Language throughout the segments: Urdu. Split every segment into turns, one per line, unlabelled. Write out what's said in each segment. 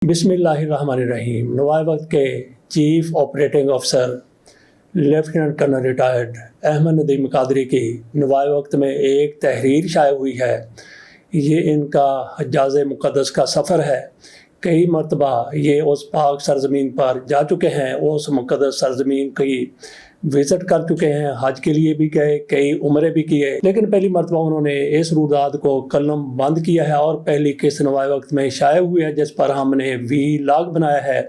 بسم اللہ الرحمن الرحیم۔ نوائے وقت کے چیف آپریٹنگ افسر lieutenant colonel retired Ahmed Nadeem Qadri کی نوائے وقت میں ایک تحریر شائع ہوئی ہے۔ یہ ان کا حجاز مقدس کا سفر ہے۔ کئی مرتبہ یہ اس پاک سرزمین پر جا چکے ہیں، اس مقدس سرزمین کی وزٹ کر چکے ہیں، حج کے لیے بھی گئے، کئی عمرے بھی کیے، لیکن پہلی مرتبہ انہوں نے اس روداد کو قلم بند کیا ہے اور پہلی قسط نوائے وقت میں شائع ہوئی ہے جس پر ہم نے ولاگ بنایا ہے۔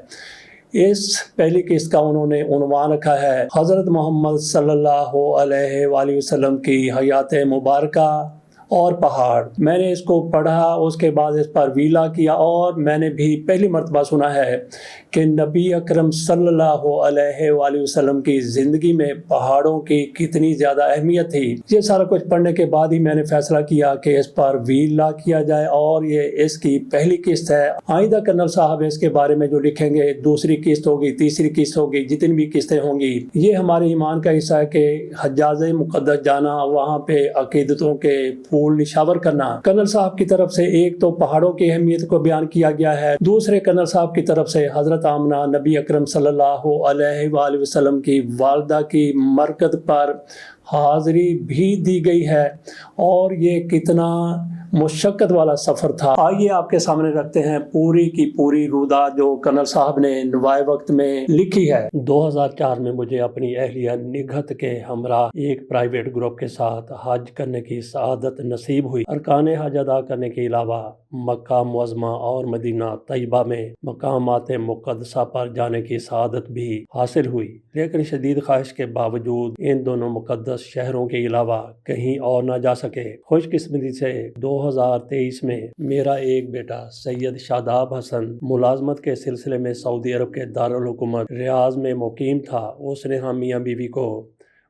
اس پہلی قسط کا انہوں نے عنوان رکھا ہے حضرت محمد صلی اللہ علیہ وآلہ وسلم کی حیات مبارکہ اور پہاڑ۔ میں نے اس کو پڑھا، اس کے بعد اس پر ویلا کیا اور میں نے بھی پہلی مرتبہ سنا ہے کہ نبی اکرم صلی اللہ علیہ وآلہ وسلم کی زندگی میں پہاڑوں کی کتنی زیادہ اہمیت تھی۔ یہ سارا کچھ پڑھنے کے بعد ہی میں نے فیصلہ کیا کہ اس پر ویلا کیا جائے اور یہ اس کی پہلی قسط ہے۔ آئندہ کرنل صاحب اس کے بارے میں جو لکھیں گے، دوسری قسط ہوگی، تیسری قسط ہوگی، جتنی بھی قسطیں ہوں گی، یہ ہمارے ایمان کا حصہ ہے کہ حجاز مقدس جانا، وہاں پہ عقیدتوں کے پھول نشاور کرنا۔ کرنل صاحب کی طرف سے ایک تو پہاڑوں کی اہمیت کو بیان کیا گیا ہے، دوسرے کرنل صاحب کی طرف سے حضرت آمنہ نبی اکرم صلی اللہ علیہ وآلہ وسلم کی والدہ کی مرکز پر حاضری بھی دی گئی ہے، اور یہ کتنا مشقت والا سفر تھا۔ آئیے آپ کے سامنے رکھتے ہیں پوری کی پوری روداد جو کرنل صاحب نے نوائے وقت میں لکھی ہے۔ 2004 میں مجھے اپنی اہلیہ نگہت کے ہمراہ ایک پرائیویٹ گروپ کے ساتھ حج کرنے کی سعادت نصیب ہوئی۔ ارکان حج ادا کرنے کے علاوہ مکہ معظمہ اور مدینہ طیبہ میں مقامات مقدسہ پر جانے کی سعادت بھی حاصل ہوئی، لیکن شدید خواہش کے باوجود ان دونوں مقدس شہروں کے علاوہ کہیں اور نہ جا سکے۔ خوش قسمتی سے 2023 میں میرا ایک بیٹا سید شاداب حسن ملازمت کے سلسلے میں سعودی عرب کے دارالحکومت ریاض میں مقیم تھا۔ اس نے ہم میاں بیوی کو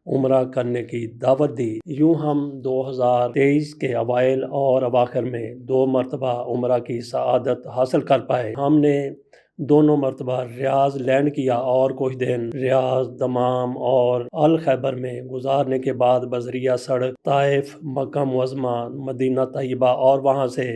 عمرہ کرنے کی دعوت دی۔ یوں ہم 2023 کے اوائل اور اواخر میں 2 مرتبہ عمرہ کی سعادت حاصل کر پائے۔ ہم نے دونوں مرتبہ ریاض لینڈ کیا اور کچھ دن ریاض، دمام اور الخیبر میں گزارنے کے بعد بذریعہ سڑک طائف، مکہ معظمہ، مدینہ طیبہ اور وہاں سے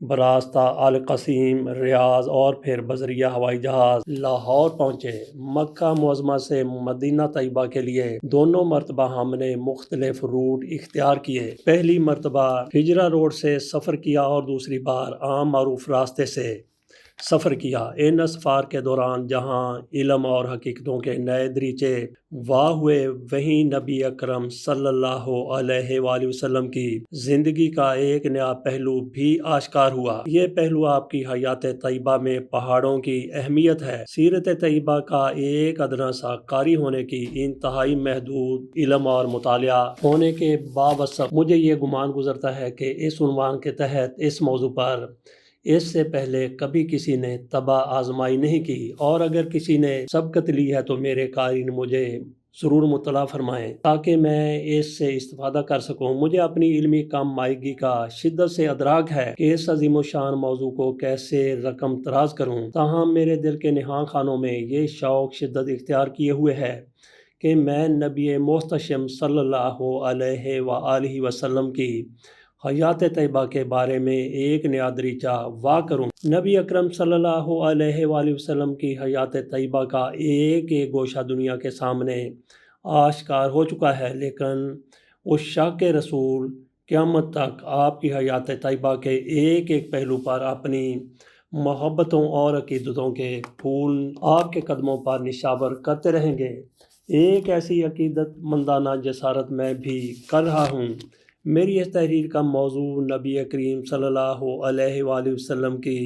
براستہ القصیم، ریاض اور پھر بذریعہ ہوائی جہاز لاہور پہنچے۔ مکہ معظمہ سے مدینہ طیبہ کے لیے دونوں مرتبہ ہم نے مختلف روٹ اختیار کیے۔ پہلی مرتبہ ہجرہ روڈ سے سفر کیا اور دوسری بار عام معروف راستے سے سفر کیا۔ ان اسفار کے دوران جہاں علم اور حقیقتوں کے نئے دریچے واہ ہوئے، وہیں نبی اکرم صلی اللہ علیہ وآلہ وسلم کی زندگی کا ایک نیا پہلو بھی آشکار ہوا۔ یہ پہلو آپ کی حیات طیبہ میں پہاڑوں کی اہمیت ہے۔ سیرت طیبہ کا ایک ادنا سا قاری ہونے کی انتہائی محدود علم اور مطالعہ ہونے کے باوجود مجھے یہ گمان گزرتا ہے کہ اس عنوان کے تحت اس موضوع پر اس سے پہلے کبھی کسی نے طبع آزمائی نہیں کی، اور اگر کسی نے سبقت لی ہے تو میرے قارئین مجھے ضرور مطلع فرمائیں تاکہ میں اس سے استفادہ کر سکوں۔ مجھے اپنی علمی کم مائگی کا شدت سے ادراک ہے کہ اس عظیم و شان موضوع کو کیسے رقم تراز کروں، تاہم میرے دل کے نہاں خانوں میں یہ شوق شدت اختیار کیے ہوئے ہے کہ میں نبی محتشم صلی اللہ علیہ وآلہ وسلم کی حیات طیبہ کے بارے میں ایک نیا دریچہ واہ کروں۔ نبی اکرم صلی اللہ علیہ وآلہ وسلم کی حیات طیبہ کا ایک ایک گوشہ دنیا کے سامنے آشکار ہو چکا ہے، لیکن عشاق رسول قیامت تک آپ کی حیات طیبہ کے ایک ایک پہلو پر اپنی محبتوں اور عقیدتوں کے پھول آپ کے قدموں پر نشاور کرتے رہیں گے۔ ایک ایسی عقیدت مندانہ جسارت میں بھی کر رہا ہوں۔ میری اس تحریر کا موضوع نبی کریم صلی اللہ علیہ وآلہ وسلم کی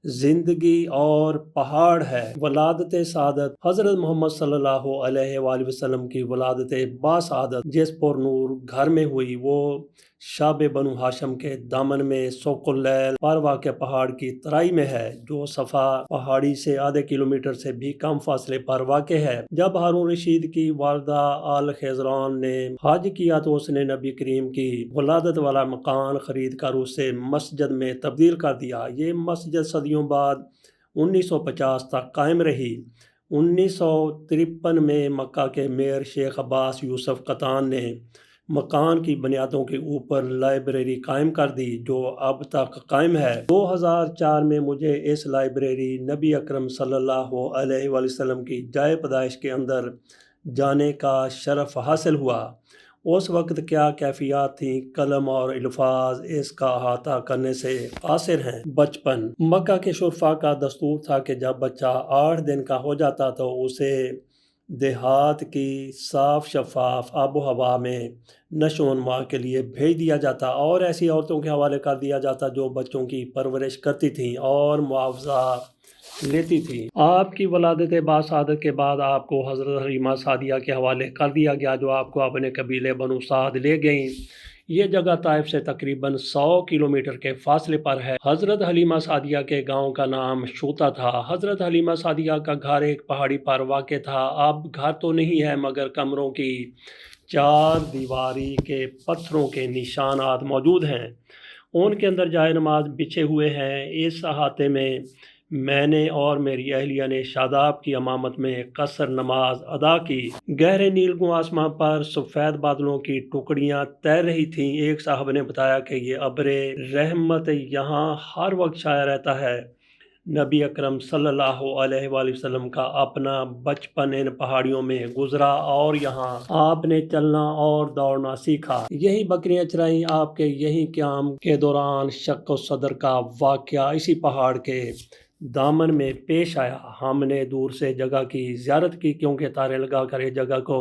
زندگی اور پہاڑ ہے۔ ولادت سعادت حضرت محمد صلی اللہ علیہ وآلہ وسلم کی ولادت باسعادت جس پر نور گھر میں ہوئی، وہ شعب بنو ہاشم کے دامن میں سوق اللیل پر واقع پہاڑ کی ترائی میں ہے، جو صفا پہاڑی سے آدھے کلومیٹر سے بھی کم فاصلے پر واقع ہے۔ جب ہارون رشید کی والدہ آل خضران نے حج کیا تو اس نے نبی کریم کی ولادت والا مکان خرید کر اسے مسجد میں تبدیل کر دیا۔ یہ مسجد صدیوں بعد 1950 تک قائم رہی۔ 1953 میں مکہ کے میئر شیخ عباس یوسف قطان نے مکان کی بنیادوں کے اوپر لائبریری قائم کر دی جو اب تک قائم ہے۔ 2004 میں مجھے اس لائبریری نبی اکرم صلی اللہ علیہ وآلہ وسلم کی جائے پیدائش کے اندر جانے کا شرف حاصل ہوا۔ اس وقت کیا کیفیات تھیں، قلم اور الفاظ اس کا احاطہ کرنے سے قاصر ہیں۔ بچپن مکہ کے شرفاء کا دستور تھا کہ جب بچہ 8 دن کا ہو جاتا تو اسے دیہات کی صاف شفاف آب و ہوا میں نشو و نما کے لیے بھیج دیا جاتا اور ایسی عورتوں کے حوالے کر دیا جاتا جو بچوں کی پرورش کرتی تھیں اور معاوضہ لیتی تھی۔ آپ کی ولادت باسعادت کے بعد آپ کو حضرت حلیمہ سعدیہ کے حوالے کر دیا گیا جو آپ کو اپنے قبیلے بنو سعد لے گئیں۔ یہ جگہ طائف سے تقریباً 100 کلومیٹر کے فاصلے پر ہے۔ حضرت حلیمہ سعدیہ کے گاؤں کا نام شوتا تھا۔ حضرت حلیمہ سعدیہ کا گھر ایک پہاڑی پر واقع تھا۔ اب گھر تو نہیں ہے مگر کمروں کی 4 دیواری کے پتھروں کے نشانات موجود ہیں۔ ان کے اندر جائے نماز بچھے ہوئے ہیں۔ اس احاطے میں میں نے اور میری اہلیہ نے شاداب کی امامت میں قصر نماز ادا کی۔ گہرے نیلگوں آسمان پر سفید بادلوں کی ٹکڑیاں تیر رہی تھیں۔ ایک صاحب نے بتایا کہ یہ ابر رحمت یہاں ہر وقت چھایا رہتا ہے۔ نبی اکرم صلی اللہ علیہ وآلہ وسلم کا اپنا بچپن ان پہاڑیوں میں گزرا اور یہاں آپ نے چلنا اور دوڑنا سیکھا۔ یہی بکریاں چرائیں۔ آپ کے یہی قیام کے دوران شق و صدر کا واقعہ اسی پہاڑ کے دامن میں پیش آیا۔ ہم نے دور سے جگہ کی زیارت کی کیونکہ تارے لگا کر اس جگہ کو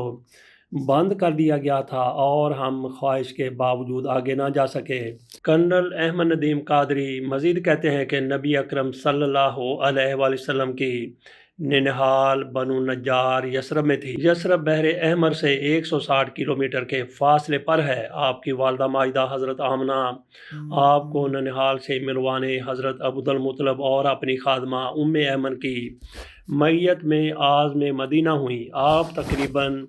بند کر دیا گیا تھا اور ہم خواہش کے باوجود آگے نہ جا سکے۔ کرنل احمد ندیم قادری مزید کہتے ہیں کہ نبی اکرم صلی اللہ علیہ وآلہ وسلم کی ننہال بنو نجار یثرب میں تھی۔ یثرب بحر احمر سے 160 کلومیٹر کے فاصلے پر ہے۔ آپ کی والدہ ماجدہ حضرت آمنہ آپ کو ننہال سے ملوانے حضرت عبدالمطلب اور اپنی خادمہ ام ایمن کی معیت میں عازم مدینہ ہوئیں۔ آپ تقریباً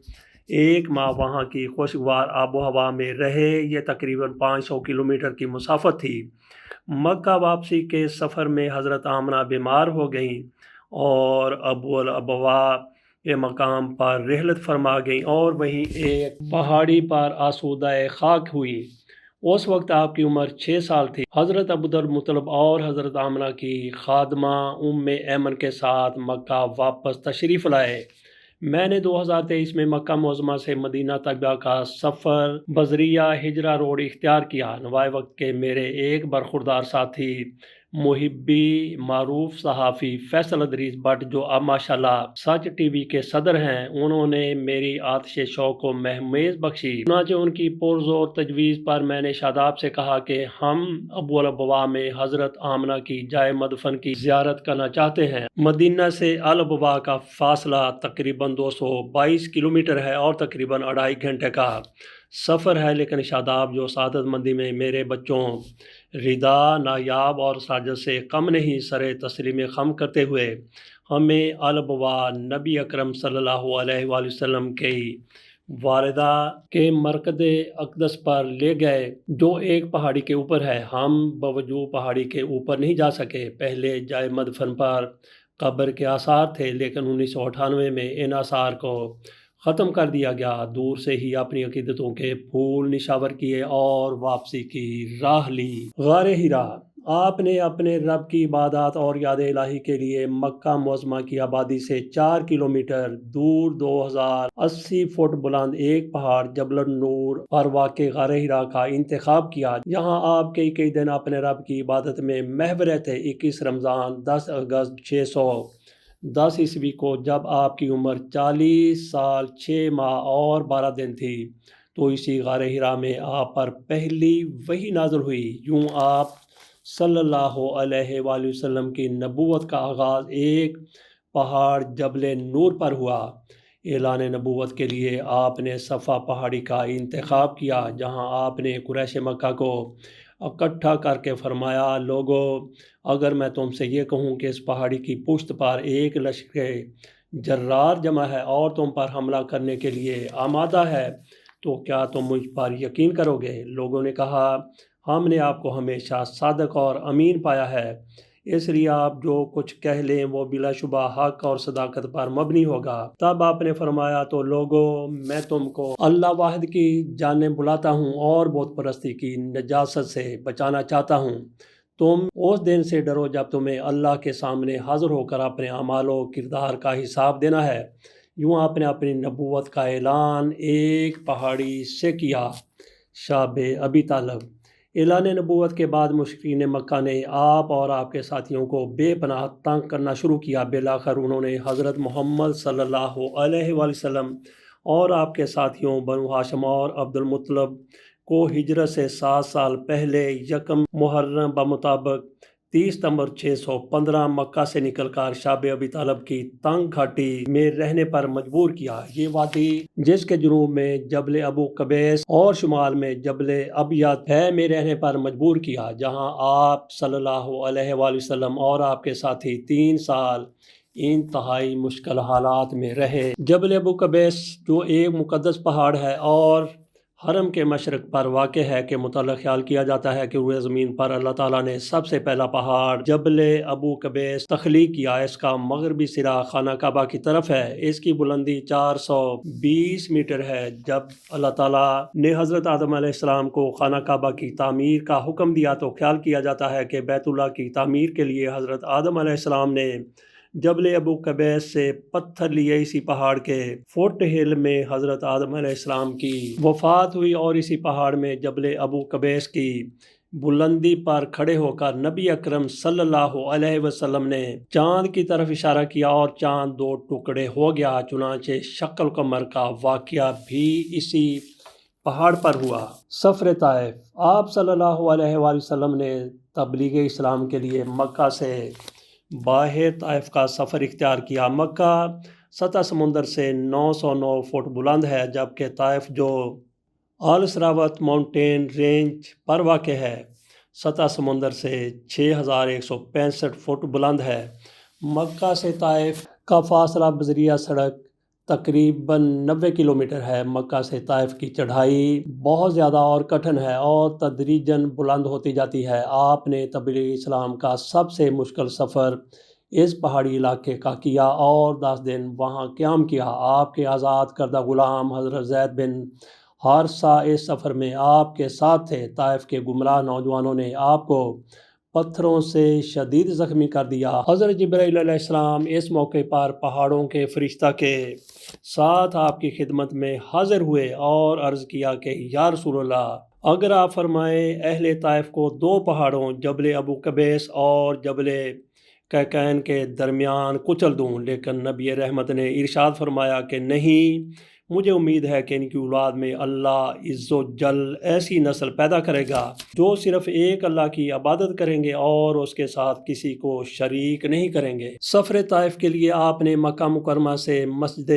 1 ماہ وہاں کی خوشگوار آب و ہوا میں رہے۔ یہ تقریباً 500 کلومیٹر کی مسافت تھی۔ مکہ واپسی کے سفر میں حضرت آمنہ بیمار ہو گئیں اور ابو الابوا کے مقام پر رحلت فرما گئیں اور وہیں ایک پہاڑی پر آسودہ خاک ہوئی۔ اس وقت آپ کی عمر 6 سال تھی۔ حضرت عبدالمطلب اور حضرت آمنہ کی خادمہ ام ایمن کے ساتھ مکہ واپس تشریف لائے۔ میں نے 2023 میں مکہ معظمہ سے مدینہ طیبہ کا سفر بذریعہ ہجرہ روڈ اختیار کیا۔ نوائے وقت کے میرے ایک برخوردار ساتھی محبی معروف صحافی فیصل ادریس بٹ جو اب ماشاءاللہ سچ ٹی وی کے صدر ہیں، انہوں نے میری آتش شوق کو مہمیز بخشی۔ چنانچہ ان کی پرزور تجویز پر میں نے شاداب سے کہا کہ ہم ابو الابوا میں حضرت آمنہ کی جائے مدفن کی زیارت کرنا چاہتے ہیں۔ مدینہ سے الابوا کا فاصلہ تقریباً 222 کلومیٹر ہے اور تقریباً 2.5 گھنٹے کا سفر ہے، لیکن شاداب جو سعادت مندی میں میرے بچوں ردا، نایاب اور ساجد سے کم نہیں، سر تسلیم خم کرتے ہوئے ہمیں الابوا نبی اکرم صلی اللہ علیہ وآلہ وسلم کی والدہ کے مرکز اقدس پر لے گئے جو ایک پہاڑی کے اوپر ہے۔ ہم باوجود پہاڑی کے اوپر نہیں جا سکے۔ پہلے جائے مدفن پر قبر کے آثار تھے لیکن 1998 میں ان آثار کو ختم کر دیا گیا۔ دور سے ہی اپنی عقیدتوں کے پھول نشاور کیے اور واپسی کی راہ لی۔ غار حرا آپ نے اپنے رب کی عبادات اور یاد الہی کے لیے مکہ معظمہ کی آبادی سے 4 کلومیٹر دور 2080 فٹ بلند ایک پہاڑ جبل النور پر واقع غار حرا کا انتخاب کیا۔ یہاں آپ کئی دن اپنے رب کی عبادت میں محو رہتے۔ 21 رمضان 10 اگست 610 عیسوی کو جب آپ کی عمر 40 سال 6 ماہ اور 12 دن تھی تو اسی غار حرا میں آپ پر پہلی وحی نازل ہوئی۔ یوں آپ صلی اللہ علیہ وآلہ وسلم کی نبوت کا آغاز ایک پہاڑ جبل نور پر ہوا۔ اعلان نبوت کے لیے آپ نے صفا پہاڑی کا انتخاب کیا جہاں آپ نے قریش مکہ کو اکٹھا کر کے فرمایا، لوگو اگر میں تم سے یہ کہوں کہ اس پہاڑی کی پشت پر ایک لشکر جرار جمع ہے اور تم پر حملہ کرنے کے لیے آمادہ ہے تو کیا تم مجھ پر یقین کرو گے؟ لوگوں نے کہا، ہم نے آپ کو ہمیشہ صادق اور امین پایا ہے، اس لیے آپ جو کچھ کہہ لیں وہ بلا شبہ حق اور صداقت پر مبنی ہوگا۔ تب آپ نے فرمایا تو لوگو میں تم کو اللہ واحد کی جانب بلاتا ہوں اور بت پرستی کی نجاست سے بچانا چاہتا ہوں۔ تم اس دن سے ڈرو جب تمہیں اللہ کے سامنے حاضر ہو کر اپنے اعمال و کردار کا حساب دینا ہے۔ یوں آپ نے اپنی نبوت کا اعلان ایک پہاڑی سے کیا۔ شاب ابی طالب۔ اعلان نبوت کے بعد مشرکین مکہ نے آپ اور آپ کے ساتھیوں کو بے پناہ تنگ کرنا شروع کیا۔ بالآخر انہوں نے حضرت محمد صلی اللہ علیہ وآلہ وسلم اور آپ کے ساتھیوں بنو ہاشم اور عبد المطلب کو ہجرت سے 7 سال پہلے یکم محرم بمطابق 30 ستمبر 615 مکہ سے نکل کر شاب ابی طالب کی تنگ گھاٹی میں رہنے پر مجبور کیا۔ یہ وادی جس کے جنوب میں جبل ابو قبیس اور شمال میں جبل ابیض ہے میں رہنے پر مجبور کیا، جہاں آپ صلی اللہ علیہ وآلہ وسلم اور آپ کے ساتھی 3 سال انتہائی مشکل حالات میں رہے۔ جبل ابو قبیس جو ایک مقدس پہاڑ ہے اور حرم کے مشرق پر واقع ہے کے متعلق خیال کیا جاتا ہے کہ روئے زمین پر اللہ تعالیٰ نے سب سے پہلا پہاڑ جبل ابو قبیس تخلیق کیا۔ اس کا مغربی سرا خانہ کعبہ کی طرف ہے۔ اس کی بلندی 420 میٹر ہے۔ جب اللہ تعالیٰ نے حضرت آدم علیہ السلام کو خانہ کعبہ کی تعمیر کا حکم دیا تو خیال کیا جاتا ہے کہ بیت اللہ کی تعمیر کے لیے حضرت آدم علیہ السلام نے جبل ابو قبیس سے پتھر لیے۔ اسی پہاڑ کے فوٹ ہل میں حضرت آدم علیہ السلام کی وفات ہوئی اور اسی پہاڑ میں جبل ابو قبیس کی بلندی پر کھڑے ہو کر نبی اکرم صلی اللہ علیہ وسلم نے چاند کی طرف اشارہ کیا اور چاند 2 ٹکڑے ہو گیا۔ چنانچہ شق القمر کا واقعہ بھی اسی پہاڑ پر ہوا۔ سفر طائف۔ آپ صلی اللہ علیہ وآلہ وسلم نے تبلیغ اسلام کے لیے مکہ سے باہر طائف کا سفر اختیار کیا۔ مکہ سطح سمندر سے 909 فٹ بلند ہے، جبکہ طائف جو السراوت ماؤنٹین رینج پر واقع ہے سطح سمندر سے 6165 فٹ بلند ہے۔ مکہ سے طائف کا فاصلہ بذریعہ سڑک تقریباً 90 کلومیٹر ہے۔ مکہ سے طائف کی چڑھائی بہت زیادہ اور کٹھن ہے اور تدریجاً بلند ہوتی جاتی ہے۔ آپ نے تبلیغ اسلام کا سب سے مشکل سفر اس پہاڑی علاقے کا کیا اور 10 دن وہاں قیام کیا۔ آپ کے آزاد کردہ غلام حضرت زید بن حارثہ اس سفر میں آپ کے ساتھ تھے۔ طائف کے گمراہ نوجوانوں نے آپ کو پتھروں سے شدید زخمی کر دیا۔ حضرت جبرائیل علیہ السلام اس موقع پر پہاڑوں کے فرشتہ کے ساتھ آپ کی خدمت میں حاضر ہوئے اور عرض کیا کہ یا رسول اللہ، اگر آپ فرمائیں اہل طائف کو 2 پہاڑوں جبل ابو قبیس اور جبل قیقین کے درمیان کچل دوں۔ لیکن نبی رحمت نے ارشاد فرمایا کہ نہیں، مجھے امید ہے کہ ان کی اولاد میں اللہ عز و جل ایسی نسل پیدا کرے گا جو صرف ایک اللہ کی عبادت کریں گے اور اس کے ساتھ کسی کو شریک نہیں کریں گے۔ سفر طائف کے لیے آپ نے مکہ مکرمہ سے مسجد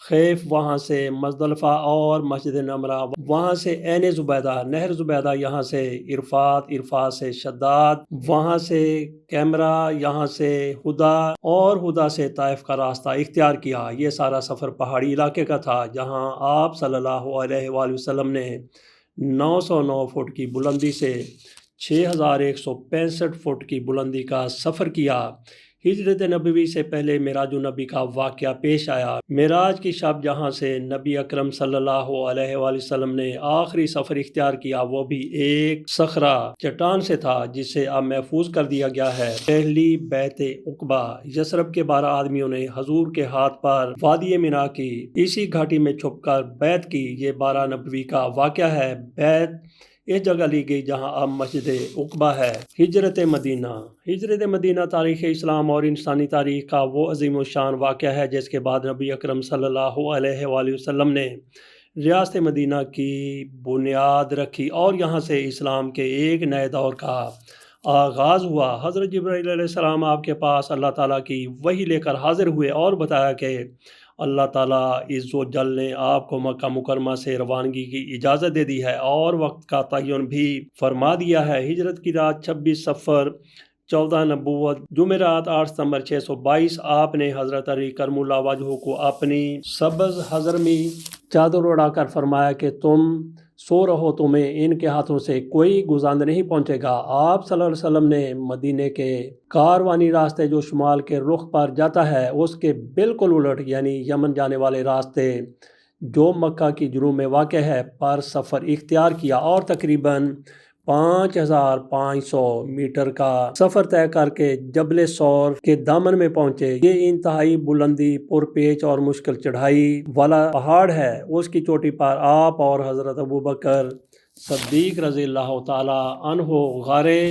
خیف، وہاں سے مزدلفہ اور مسجد نمرہ، وہاں سے عین زبیدہ، نہر زبیدہ، یہاں سے عرفات، عرفات سے شداد، وہاں سے کیمرہ، یہاں سے ہدا اور ہدا سے طائف کا راستہ اختیار کیا۔ یہ سارا سفر پہاڑی علاقے کا تھا جہاں آپ صلی اللہ علیہ وآلہ وسلم نے 909 فٹ کی بلندی سے 6165 فٹ کی بلندی کا سفر کیا۔ ہجرت نبوی سے پہلے معراج النبی کا واقعہ پیش آیا۔ معراج کی شب جہاں سے نبی اکرم صلی اللہ علیہ وآلہ وسلم نے آخری سفر اختیار کیا، وہ بھی ایک صخرہ چٹان سے تھا جسے اب محفوظ کر دیا گیا ہے۔ پہلی بیعت عقبہ۔ یثرب کے 12 آدمیوں نے حضور کے ہاتھ پر وادی مینا کی اسی گھاٹی میں چھپ کر بیعت کی۔ یہ 12 نبوی کا واقعہ ہے۔ بیعت اس جگہ لی گئی جہاں اب مسجد عقبہ ہے۔ ہجرت مدینہ۔ ہجرت مدینہ تاریخ اسلام اور انسانی تاریخ کا وہ عظیم الشان واقعہ ہے جس کے بعد نبی اکرم صلی اللہ علیہ وآلہ وسلم نے ریاست مدینہ کی بنیاد رکھی اور یہاں سے اسلام کے ایک نئے دور کا آغاز ہوا۔ حضرت جبرائیل علیہ السلام آپ کے پاس اللہ تعالیٰ کی وحی لے کر حاضر ہوئے اور بتایا کہ اللہ تعالیٰ عز و جل نے آپ کو مکہ مکرمہ سے روانگی کی اجازت دے دی ہے اور وقت کا تعین بھی فرما دیا ہے۔ ہجرت کی رات 26 صفر 14 نبوت جمعرات 8 ستمبر 622 آپ نے حضرت علی کرم اللہ وجہہ کو اپنی سبز حضرمی چادر اڑا کر فرمایا کہ تم سو رہو تمہیں ان کے ہاتھوں سے کوئی گزاند نہیں پہنچے گا۔ آپ صلی اللہ علیہ وسلم نے مدینے کے کاروانی راستے جو شمال کے رخ پر جاتا ہے اس کے بالکل الٹ یعنی یمن جانے والے راستے جو مکہ کی جنوب میں واقع ہے پر سفر اختیار کیا اور تقریباً 5500 میٹر کا سفر طے کر کے جبل سور کے دامن میں پہنچے۔ یہ انتہائی بلندی پرپیچ اور مشکل چڑھائی والا پہاڑ ہے۔ اس کی چوٹی پر آپ اور حضرت ابوبکر صدیق رضی اللہ تعالی عنہ غارے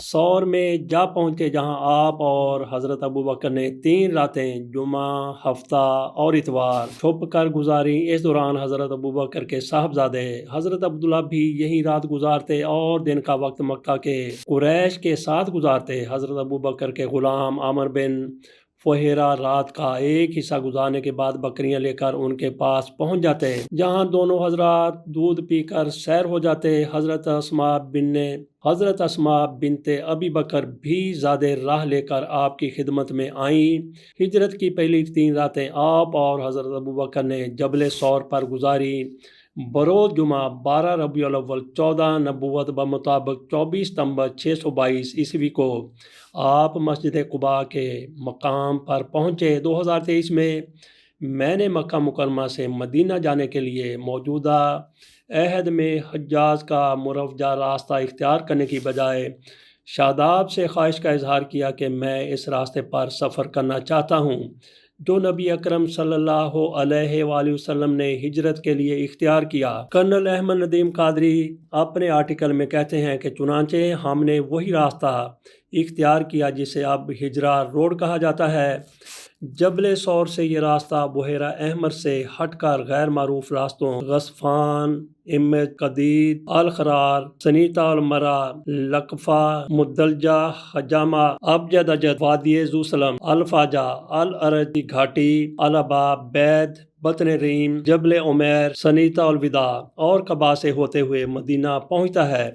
سور میں جا پہنچے جہاں آپ اور حضرت ابوبکر نے 3 راتیں جمعہ، ہفتہ اور اتوار چھپ کر گزاری۔ اس دوران حضرت ابوبکر کے صاحبزادے حضرت عبداللہ بھی یہی رات گزارتے اور دن کا وقت مکہ کے قریش کے ساتھ گزارتے۔ حضرت ابوبکر کے غلام عامر بن فہیرہ رات کا ایک حصہ گزارنے کے بعد بکریاں لے کر ان کے پاس پہنچ جاتے جہاں دونوں حضرات دودھ پی کر سیر ہو جاتے۔ حضرت اسماء بنت ابی بکر بھی زیادہ راہ لے کر آپ کی خدمت میں آئیں۔ ہجرت کی پہلی 3 راتیں آپ اور حضرت ابوبکر نے جبل سور پر گزاری۔ بروز جمعہ 12 ربیع الاول 14 نبوت بمطابق 24 ستمبر 622 عیسوی کو آپ مسجد قباء کے مقام پر پہنچے۔ 2023 میں نے مکہ مکرمہ سے مدینہ جانے کے لیے موجودہ عہد میں حجاز کا مروجہ راستہ اختیار کرنے کی بجائے شاداب سے خواہش کا اظہار کیا کہ میں اس راستے پر سفر کرنا چاہتا ہوں جو نبی اکرم صلی اللہ علیہ وآلہ وسلم نے ہجرت کے لیے اختیار کیا۔ کرنل احمد ندیم قادری اپنے آرٹیکل میں کہتے ہیں کہ چنانچہ ہم نے وہی راستہ اختیار کیا جسے اب ہجرہ روڈ کہا جاتا ہے۔ جبل سور سے یہ راستہ بحیرہ احمر سے ہٹ کر غیر معروف راستوں غصفان، قدید، الخرار، سنیتا المرا، لقفہ، مدلجہ، حجامہ، ابجد اجد، وادی زوسلم، الفاجہ، الارج کی گھاٹی، الابا، بید، بطن ریم، جبل عمیر، سنیتا الوداع اور قبا سے ہوتے ہوئے مدینہ پہنچتا ہے۔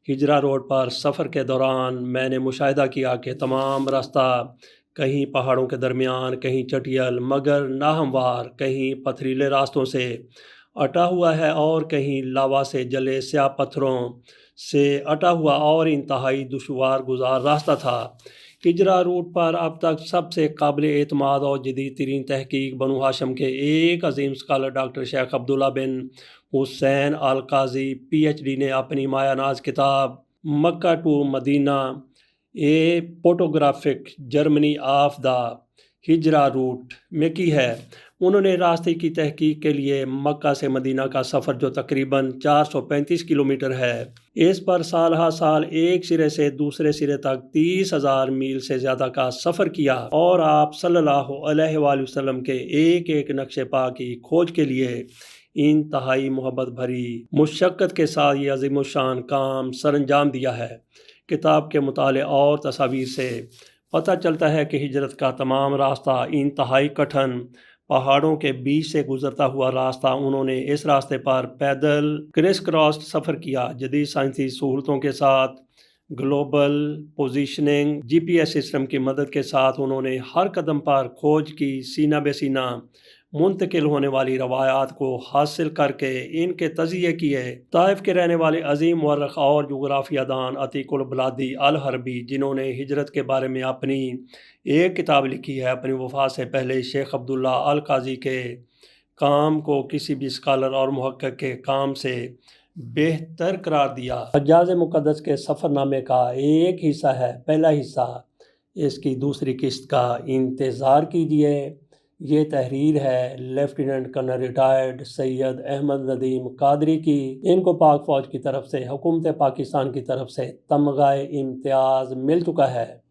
ہجرہ روڈ پر سفر کے دوران میں نے مشاہدہ کیا کہ تمام راستہ کہیں پہاڑوں کے درمیان، کہیں چٹیل مگر ناہموار، کہیں پتھریلے راستوں سے اٹا ہوا ہے اور کہیں لاوا سے جلے سیاہ پتھروں سے اٹا ہوا اور انتہائی دشوار گزار راستہ تھا۔ ہجرہ روٹ پر اب تک سب سے قابل اعتماد اور جدید ترین تحقیق بنو ہاشم کے ایک عظیم اسکالر ڈاکٹر شیخ عبداللہ بن حسین القاضی PhD نے اپنی مایہ ناز کتاب Makkah to Madinah a photographic journey of the Hijrah route میں کی ہے۔ انہوں نے راستے کی تحقیق کے لیے مکہ سے مدینہ کا سفر جو تقریباً 435 کلومیٹر ہے اس پر سال ہر سال ایک سرے سے دوسرے سرے تک 30,000 میل سے زیادہ کا سفر کیا اور آپ صلی اللہ علیہ وآلہ وسلم کے ایک ایک نقش پا کی کھوج کے لیے انتہائی محبت بھری مشقت کے ساتھ یہ عظیم الشان کام سر انجام دیا ہے۔ کتاب کے مطالعے اور تصاویر سے پتہ چلتا ہے کہ ہجرت کا تمام راستہ انتہائی کٹھن پہاڑوں کے بیچ سے گزرتا ہوا راستہ انہوں نے اس راستے پر پیدل کرس کراس سفر کیا۔ جدید سائنسی سہولتوں کے ساتھ گلوبل پوزیشننگ GPS سسٹم کی مدد کے ساتھ انہوں نے ہر قدم پر کھوج کی سینہ بہ سینہ منتقل ہونے والی روایات کو حاصل کر کے ان کے تجزیے کیے۔ طائف کے رہنے والے عظیم مورخ اور جغرافیہ دان عتیق البلادی الحربی جنہوں نے ہجرت کے بارے میں اپنی ایک کتاب لکھی ہے اپنی وفات سے پہلے شیخ عبداللہ القاضی کے کام کو کسی بھی اسکالر اور محقق کے کام سے بہتر قرار دیا۔ حجاز مقدس کے سفر نامے کا ایک حصہ ہے پہلا حصہ، اس کی دوسری قسط کا انتظار کیجیے۔ یہ تحریر ہے لیفٹیننٹ کرنل ریٹائرڈ سید احمد ندیم قادری کی۔ ان کو پاک فوج کی طرف سے حکومت پاکستان کی طرف سے تمغہ امتیاز مل چکا ہے۔